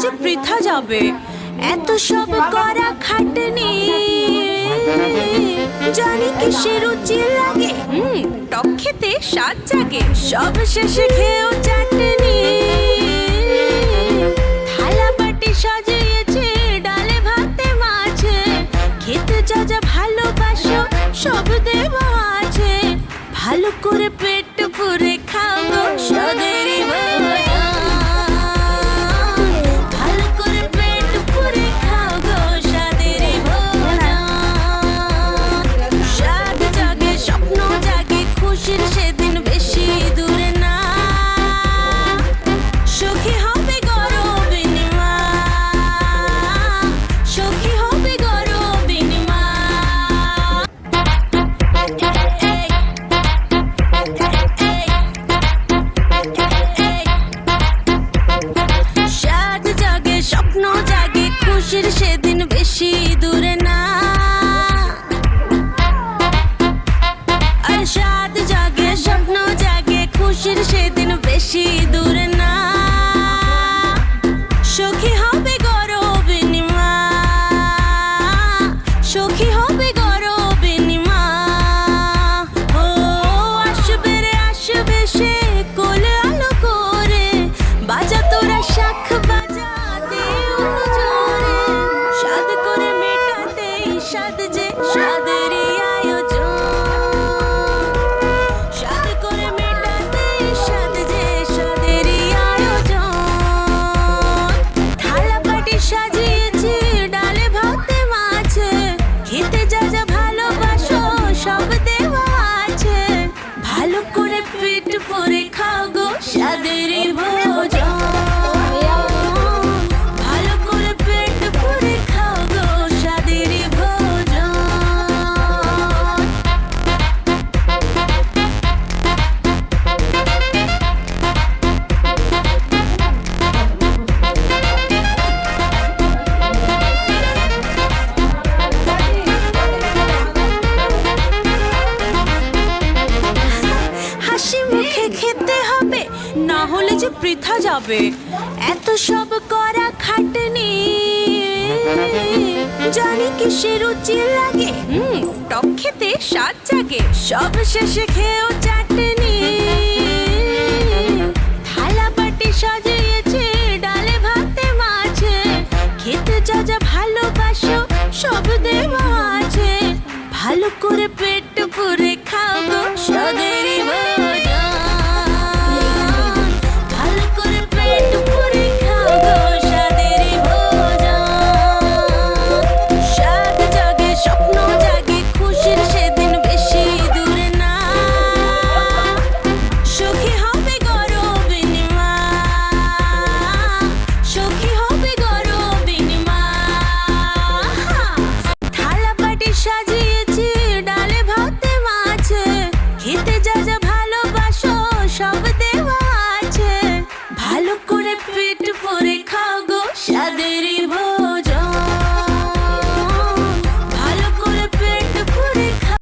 যে বৃথা যাবে এত সব করা খাটনি। জানি কিসের রুচি লাগে, টক খেতে স্বাদ জাগে, সব শেষে খেয়েও চাটনি। থালা বাটি সাজিয়েছে ডালে ভাতে মাছে, খেতে যা যা ভালোবাসো সব দেওয়া আছে। ভালো করে পেট পুরে খাবো স্বাদেরই ভোজন। ভালো করে পেট পুরে খাবো স্বাদেরই ভোজন। স্বাদ জাগে স্বপ্ন জাগে খুশির সেদিন বেশি দূরে না। সুখী হবে গরবিনী মা, সুখী হবে গরবিনী মা। স্বাদ জাগে স্বপ্ন জাগে খুশির সেদিন বেশি দূরে না। আর স্বাদ জাগে স্বপ্ন জাগে খুশির সেদিন বেশি দূরে না। সুখী হবে গরবিনী মা, সুখী হবে গরবিনী মা। ও আসবে রে আসবে সে কোলে আলো করে, বাজা তোরা শাখ বাজা দে জোরে। স্বাদ করে মেটাতে স্বাদ যে স্বাদেরই আয়োজন। স্বাদ করে মেটাতে স্বাদ যে স্বাদেরই আয়োজন। থালা বাটি সাজিয়েছি ডালে ভাতে মাছে, খেতে যা যা ভালোবাসো সব দেওয়া আছে। ভালো করে পেট ভরে খাও গো স্বাদেরই ভোজন। ভালো করে পেট ভরে খাও গো স্বাদেরই ভোজন। হাসি মুখে খেতে হবে না হলে যে বৃথা যাবে এত সব করা খাটনি। জানি কিসের রুচি লাগে, টক খেতে স্বাদ জাগে, সব শেষে খেয়েও চাটনি। থালা বাটি সাজিয়েছে ডালে ভাতে মাছে, খেতে যা যা ভালোবাসো সব দেওয়া আছে। ভালো করে পেট